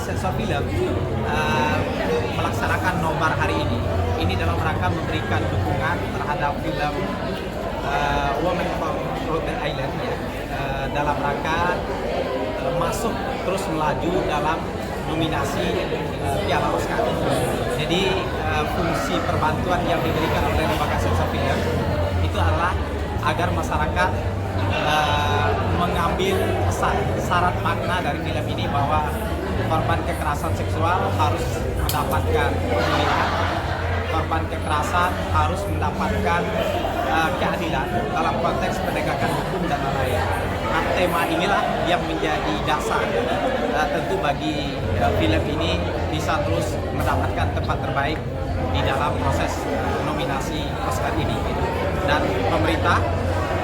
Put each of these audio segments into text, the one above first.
Sensor Film melaksanakan nobar hari ini. Ini dalam rangka memberikan dukungan terhadap film Women from Rhode Island ya, dalam rangka masuk terus melaju dalam nominasi Piala Oscar. Jadi fungsi perbantuan yang diberikan oleh lembaga sensor film itu adalah agar masyarakat mengambil pesan syarat makna dari film ini bahwa korban kekerasan seksual harus mendapatkan pemulihan, korban kekerasan harus mendapatkan keadilan dalam konteks penegakan hukum dan lain-lain. Nah, tema inilah yang menjadi dasar tentu bagi film ini bisa terus mendapatkan tempat terbaik di dalam proses nominasi Oscar ini. Dan pemerintah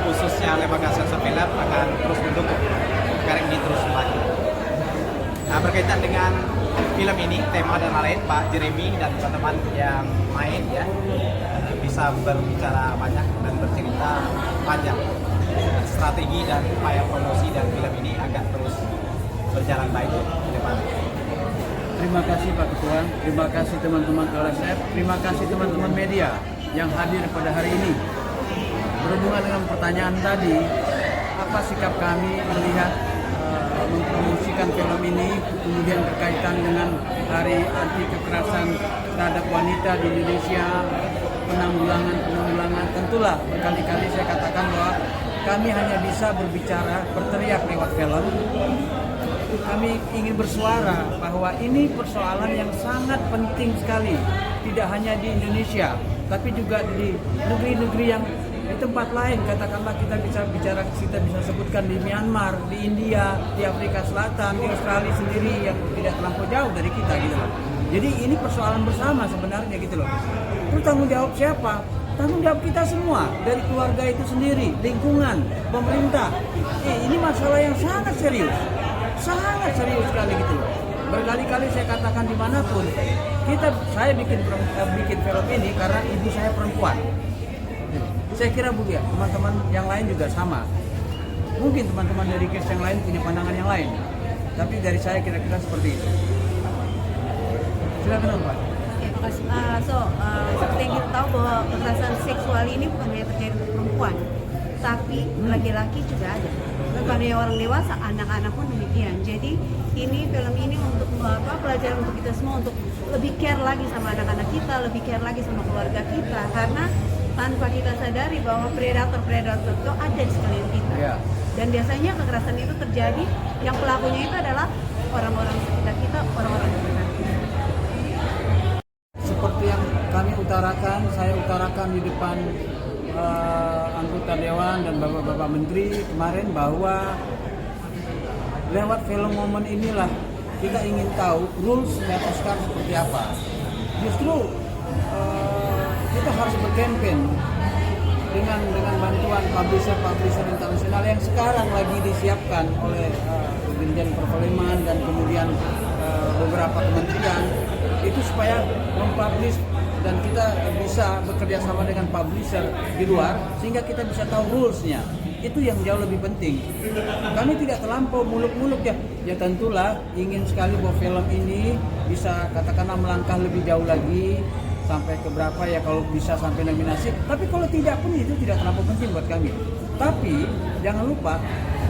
khususnya lembaga sensor film akan terus mendukung agar ini terus maju. Nah, berkaitan dengan film ini, tema dan lain-lain, Pak Jeremy dan teman-teman yang main ya bisa berbicara banyak dan bercerita panjang strategi dan upaya promosi dan film ini agar terus berjalan baik ke depan. Terima kasih Pak Ketua, terima kasih teman-teman LSF, terima kasih teman-teman media yang hadir pada hari ini. Berhubungan dengan pertanyaan tadi, apa sikap kami melihat mempromosikan film ini, kemudian berkaitan dengan Hari Anti Kekerasan Terhadap Wanita di Indonesia, penanggulangan, tentulah berkali-kali saya katakan bahwa kami hanya bisa berbicara, berteriak lewat film. Kami ingin bersuara bahwa ini persoalan yang sangat penting sekali, tidak hanya di Indonesia, tapi juga di negeri-negeri yang di tempat lain. Katakanlah kita bisa sebutkan di Myanmar, di India, di Afrika Selatan, di Australia sendiri yang tidak terlampau jauh dari kita gitu loh. Jadi ini persoalan bersama sebenarnya gitu loh. Terus tanggung jawab siapa? Tanggung jawab kita semua, dari keluarga itu sendiri, lingkungan, pemerintah. Ini masalah yang sangat serius sekali gitu loh. Berkali-kali saya katakan dimanapun, saya bikin film ini karena ibu saya perempuan. Saya kira Bu ya, teman-teman yang lain juga sama. Mungkin teman-teman dari case yang lain punya pandangan yang lain, tapi dari saya kira-kira seperti itu. Silakan Pak. Seperti yang kita tahu bahwa kekerasan seksual ini bukan hanya terjadi untuk perempuan, tapi laki-laki juga ada. Pada orang dewasa, anak-anak pun demikian. Jadi film ini untuk pelajaran untuk kita semua, untuk lebih care lagi sama anak-anak kita, lebih care lagi sama keluarga kita, karena tanpa kita sadari bahwa predator-predator itu ada di sekeliling kita. Dan biasanya kekerasan itu terjadi, yang pelakunya itu adalah orang-orang sekitar kita, orang-orang terdekat kita. Seperti yang kami utarakan, saya utarakan di depan anggota Dewan dan Bapak-Bapak Menteri kemarin bahwa lewat film momen inilah kita ingin tahu rules-nya Oscar seperti apa. Justru kita harus berkampanye dengan bantuan publisher internasional yang sekarang lagi disiapkan oleh Dirjen Perfilman dan kemudian beberapa kementerian itu supaya mempublish dan kita bisa bekerja sama dengan publisher di luar sehingga kita bisa tahu rules-nya. Itu yang jauh lebih penting. Kami tidak terlampau muluk-muluk ya tentulah ingin sekali bahwa film ini bisa katakanlah melangkah lebih jauh lagi sampai ke berapa ya, kalau bisa sampai nominasi. Tapi kalau tidak pun itu tidak terlampau penting buat kami. Tapi jangan lupa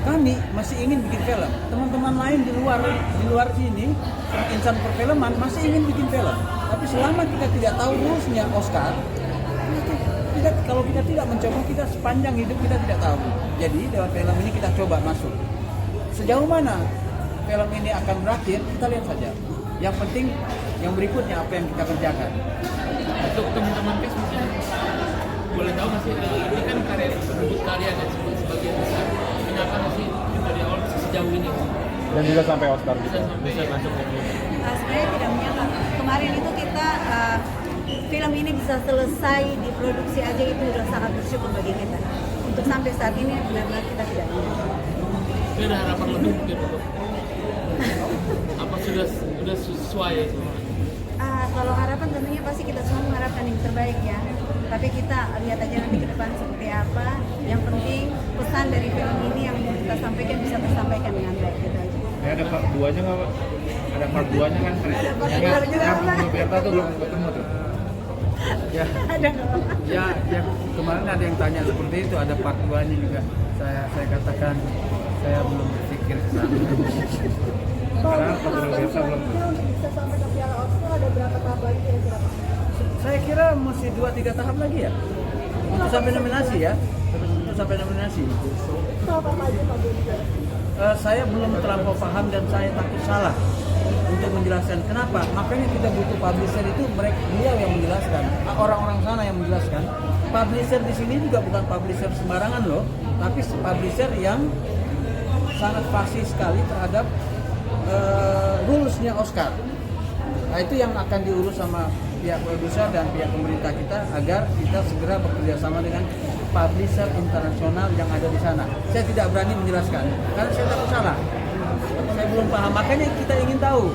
kami masih ingin bikin film. Teman-teman lain di luar sini, insan perfilman masih ingin bikin film. Tapi selama kita tidak tahu rules-nya Oscar, kalau kita tidak mencoba, kita sepanjang hidup kita tidak tahu. Jadi lewat film ini kita coba masuk. Sejauh mana film ini akan berakhir, kita lihat saja. Yang penting yang berikutnya apa yang kita kerjakan. Untuk teman-teman PES mungkin boleh tahu nggak sih, ini kan karya tersebut kalian yang sebagian besar, kenapa nggak sih dari awal sejauh ini dan juga sampai Oscar bisa masuk ke Sebenarnya tidak menyangka. Kemarin itu kita film ini bisa selesai diproduksi aja itu sudah sangat bersyukur bagi kita. Untuk sampai saat ini benar-benar kita tidak menyangka. Tapi ada harapan lebih mungkin untuk apa sudah sesuai semua? Kalau harapan tentunya pasti kita semua mengharapkan yang terbaik ya. Tapi kita lihat aja nanti ke depan seperti apa. Yang penting pesan dari film ini yang kita sampaikan bisa tersampaikan dengan baik gitu aja. Ada part 2-nya nggak Pak? ada part 2-nya kan. Yang Berta tuh belum ketemu tuh. Ya, ya kemarin ada yang tanya seperti itu, ada part 2-nya juga. Saya katakan saya belum berpikir ke sana. Karena kalau Berta belum. Bisa sampai ke Piala Oscar ada berapa tahap lagi kira-kira Pak? Saya kira masih 2-3 tahap lagi ya. Untuk sampai nominasi ya. Untuk sampai nominasi. Itu apa aja Pak Budi? Saya belum terlampau paham dan saya takut salah untuk menjelaskan kenapa. Makanya kita butuh publisher itu beliau yang menjelaskan, orang-orang sana yang menjelaskan. Publisher di sini juga bukan publisher sembarangan loh, tapi publisher yang sangat pasti sekali terhadap rules-nya Oscar. Nah, itu yang akan diurus sama pihak produser dan pihak pemerintah kita agar kita segera bekerja sama dengan publisher internasional yang ada di sana. Saya tidak berani menjelaskan karena saya takut salah. Saya belum paham, makanya kita ingin tahu